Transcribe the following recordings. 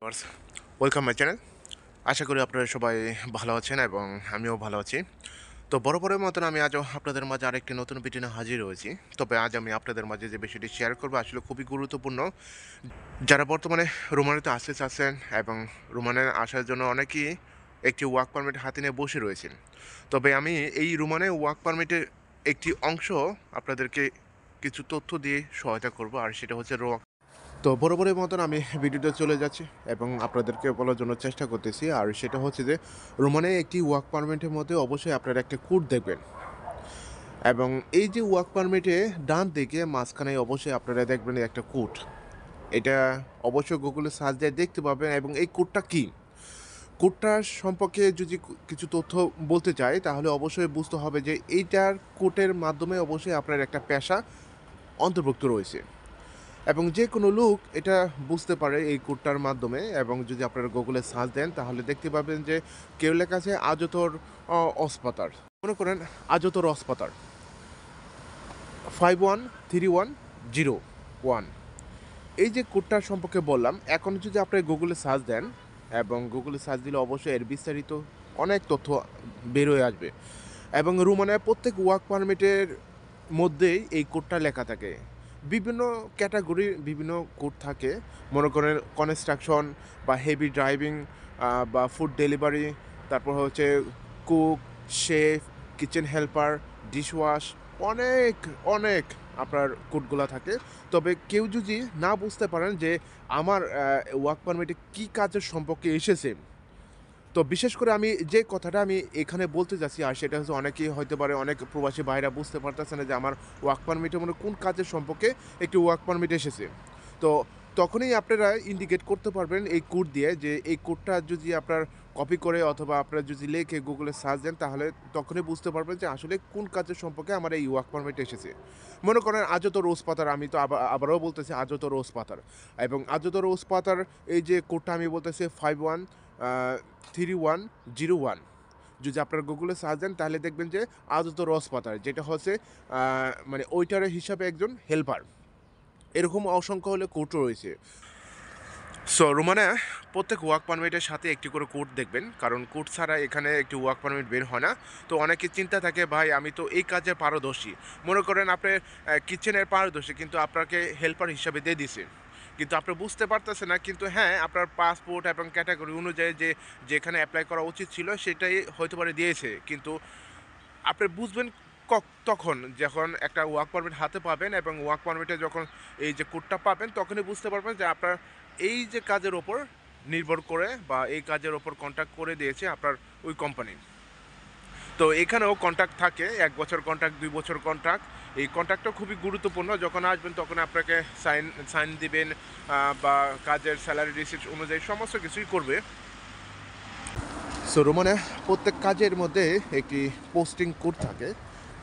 Welcome my channel. আশা করি আপনারা সবাই ভালো আছেন এবং আমিও ভালো আছি। তো বরাবরের মতন আমি আজও আপনাদের মাঝে আরেকটি নতুন ভিডিও নিয়ে হাজির হয়েছি। তবে আজ আমি আপনাদের মাঝে যে বিষয়টি শেয়ার করবো আসলে খুবই গুরুত্বপূর্ণ। যারা বর্তমানে রোমানিতে আসতে চাচ্ছেন এবং রোমানে আসার জন্য অনেকেই একটি ওয়ার্ক পারমিট হাতে নিয়ে বসে রয়েছেন। তবে আমি এই রোমানে ওয়ার্ক পারমিটের একটি অংশ আপনাদেরকে কিছু তথ্য দিয়ে সহায়তা করব, আর সেটা হচ্ছে তো বরাবরের মতন আমি ভিডিওতে চলে যাচ্ছি এবং আপনাদেরকে বলার জন্য চেষ্টা করতেছি, আর সেটা হচ্ছে যে রোমানে একটি ওয়ার্ক পারমিটের মধ্যে অবশ্যই আপনারা একটা কোড দেখবেন এবং এই যে ওয়ার্ক পারমিটে ডান দিকে মাঝখানে অবশ্যই আপনারা দেখবেন একটা কোড। এটা অবশ্যই গুগলে সার্চ দিয়ে দেখতে পাবেন এবং এই কোডটা কী, কোডটার সম্পর্কে যদি কিছু তথ্য বলতে চাই তাহলে অবশ্যই বুঝতে হবে যে এইটার কোডের মাধ্যমে অবশ্যই আপনার একটা পেশা অন্তর্ভুক্ত রয়েছে এবং যে কোনো লোক এটা বুঝতে পারে এই কোডটার মাধ্যমে। এবং যদি আপনারা গুগলে সার্চ দেন তাহলে দেখতে পাবেন যে কেউ লেখা আছে আজতর অসপাতার। মনে করেন আজতর অসপাতার 513101। এই যে কোডটার সম্পর্কে বললাম, এখন যদি আপনি গুগলে সার্চ দেন এবং গুগলে সার্চ দিলে অবশ্যই এর বিস্তারিত অনেক তথ্য বের হয়ে আসবে এবং রোমানিয়ার প্রত্যেক ওয়ার্ক পারমিটের মধ্যেই এই কোডটা লেখা থাকে। বিভিন্ন ক্যাটাগরির বিভিন্ন কোড থাকে। মনে করেন কনস্ট্রাকশন বা হেভি ড্রাইভিং বা ফুড ডেলিভারি, তারপর হচ্ছে cook, chef, kitchen helper, dishwash, অনেক অনেক আপনার কোডগুলো থাকে। তবে কেউ যদি না বুঝতে পারেন যে আমার ওয়ার্ক পারমিটে কী কাজের সম্পর্কে এসেছে, তো বিশেষ করে আমি যে কথাটা আমি এখানে বলতে যাচ্ছি আর সেটা হচ্ছে অনেকেই হতে পারে, অনেক প্রবাসী ভাইরা বুঝতে পারতেছে না যে আমার ওয়ার্ক পারমিটের মধ্যে কোন কাজের সম্পর্কে একটি ওয়ার্ক পারমিট এসেছে। তো তখনই আপনারা ইন্ডিকেট করতে পারবেন এই কোড দিয়ে যে এই কোডটা যদি আপনার কপি করে অথবা আপনারা যদি লিখে গুগলে সার্চ দেন তাহলে তখনই বুঝতে পারবেন যে আসলে কোন কাজের সম্পর্কে আমার এই ওয়ার্ক পারমিট এসেছে। মনে করেন আজত রোজ পাতার, আমি তো আবারও বলতেছি আজত রোজ পাতার, এবং আজত রোজ পাতার এই যে কোডটা আমি বলতেছি 513101। যদি আপনারা গুগলে সার্চ দেন তাহলে দেখবেন যে আদত রস পাতার, যেটা হচ্ছে মানে ওইটারের হিসাবে একজন হেল্পার। এরকম অসংখ্য হলে কোড রয়েছে। সো রোমানে প্রত্যেক ওয়ার্ক পারমিটের সাথে একটি করে কোড দেখবেন, কারণ কোড ছাড়া এখানে একটি ওয়ার্ক পারমিট বের হয় না। তো অনেকে চিন্তা থাকে ভাই আমি তো এই কাজে পারদর্শী, মনে করেন আপনি কিচেনের পারদর্শী কিন্তু আপনাকে হেল্পার হিসাবে দিয়ে দিছে, কিন্তু আপনি বুঝতে পারতেছেন না। কিন্তু হ্যাঁ, আপনার পাসপোর্ট এবং ক্যাটাগরি অনুযায়ী যে যেখানে অ্যাপ্লাই করা উচিত ছিল সেটাই হয়তো পারে দিয়েছে, কিন্তু আপনি বুঝবেন তখন যখন একটা ওয়ার্ক পারমিট হাতে পাবেন এবং ওয়ার্ক পারমিটে যখন এই যে কোডটা পাবেন তখনই বুঝতে পারবেন যে আপনার এই যে কাজের ওপর নির্ভর করে বা এই কাজের ওপর কন্ট্যাক্ট করে দিয়েছে আপনার ওই কোম্পানি। তো এখানেও কন্ট্রাক্ট থাকে, 1 বছর কন্ট্রাক্ট, 2 বছর কন্ট্রাক্ট। এই কন্ট্রাক্টটা খুবই গুরুত্বপূর্ণ। যখন আসবেন তখন আপনাকে সাইন দিবেন বা কাজের স্যালারি রিসিপ্ট অনুযায়ী সমস্ত কিছুই করবে। সো রোমানে প্রত্যেক কাজের মধ্যে একটি পোস্টিং কোড থাকে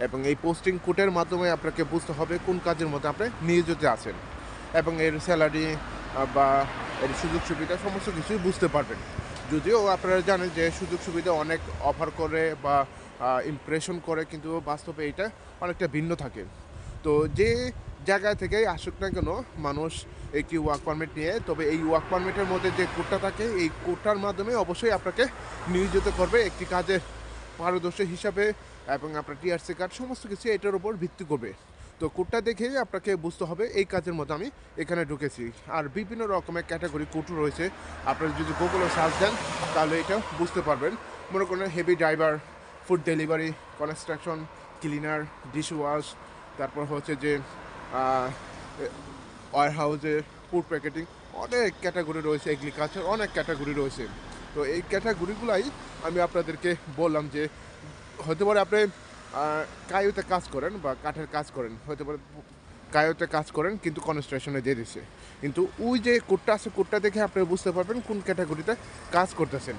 এবং এই পোস্টিং কোডের মাধ্যমে আপনাকে বুঝতে হবে কোন কাজের মধ্যে আপনি নিয়োজিত আছেন এবং এর স্যালারি বা এর সুযোগ সুবিধা সমস্ত কিছুই বুঝতে পারবেন। যদিও আপনারা জানেন যে সুযোগ সুবিধা অনেক অফার করে বা ইমপ্রেশন করে, কিন্তু বাস্তবে এটা অনেকটা ভিন্ন থাকে। তো যে জায়গা থেকেই আসুক না কেন মানুষ একটি ওয়ার্ক পারমিট নিয়ে, তবে এই ওয়ার্ক পারমিটের মধ্যে যে কোডটা থাকে এই কোডটার মাধ্যমে অবশ্যই আপনাকে নিয়োজিত করবে একটি কাজের পারদর্শী হিসাবে এবং আপনার টিআরসি কার্ড সমস্ত কিছু এটার উপর ভিত্তি করবে। তো কোডটা দেখেই আপনাকে বুঝতে হবে এই কাজের মধ্যে আমি এখানে ঢুকেছি। আর বিভিন্ন রকমের ক্যাটাগরি কোড রয়েছে, আপনারা যদি গুগলে সার্চ দেন তাহলে এটা বুঝতে পারবেন। মনে করেন heavy driver, food delivery, construction, cleaner, dish wash, তারপর হচ্ছে যে ওয়ার হাউসে ফুড প্যাকেটিং, অনেক ক্যাটাগরি রয়েছে, এগ্রিকালচার অনেক ক্যাটাগরি রয়েছে। তো এই ক্যাটাগরিগুলাই আমি আপনাদেরকে বললাম যে হতে পারে আপনি কায়ুতে কাজ করেন বা কাঠের কাজ করেন, হতে পারে কায়ুতে কাজ করেন কিন্তু কনস্ট্রাকশনে দিয়ে দিচ্ছে, কিন্তু ওই যে কোডটা আছে কোডটা দেখে আপনি বুঝতে পারবেন কোন ক্যাটাগরিতে কাজ করতেছেন।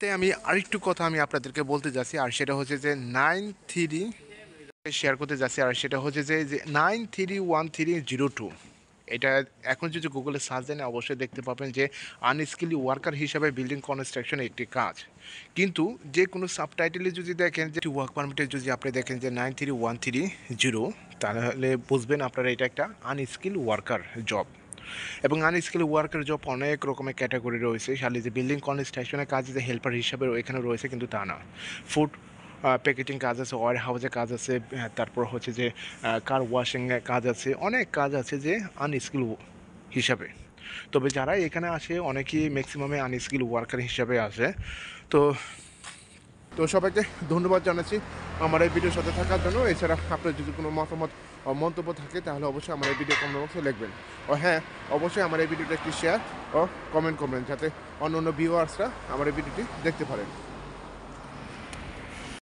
তাই আমি আরেকটু কথা আমি আপনাদেরকে বলতে যাচ্ছি, আর সেটা হচ্ছে যে 93 শেয়ার করতে যাচ্ছি, আর সেটা হচ্ছে যে 931302। এটা এখন যদি গুগলে সার্চ দেন অবশ্যই দেখতে পাবেন যে আনস্কিল ওয়ার্কার হিসাবে বিল্ডিং কনস্ট্রাকশন একটি কাজ। কিন্তু যে কোনো সাবটাইটেলে যদি দেখেন যে ওয়ার্ক পারমিটে যদি আপনি দেখেন যে 931302, তাহলে বুঝবেন আপনারা এটা একটা আনস্কিল ওয়ার্কার জব। এবং আনস্কিল ওয়ার্কের জব অনেক রকমের ক্যাটাগরি রয়েছে, খালি যে বিল্ডিং কনস্ট্রাকশনের কাজ যে হেল্পার হিসাবে এখানে রয়েছে কিন্তু তা না। ফুড প্যাকেটিং কাজ আছে, ওয়ার হাউসে কাজ আছে, তারপর হচ্ছে যে কার ওয়াশিংয়ে কাজ আছে, অনেক কাজ আছে যে আনস্কিল হিসাবে। তবে যারা এখানে আসে অনেকেই ম্যাক্সিমামে আনস্কিল ওয়ার্কার হিসাবে আসে। তো তো সবাইকে ধন্যবাদ জানাচ্ছি আমার এই ভিডিওর সাথে থাকার জন্য। এছাড়া আপনার যদি কোনো মতামত মন্তব্য থাকে তাহলে অবশ্যই আমার এই ভিডিও কমেন্ট বক্সে লিখবেন। ও হ্যাঁ, অবশ্যই আমার এই ভিডিওটা একটি শেয়ার ও কমেন্ট করবেন যাতে অন্য অন্য ভিউয়ার্সরা আমার এই ভিডিওটি দেখতে পারেন।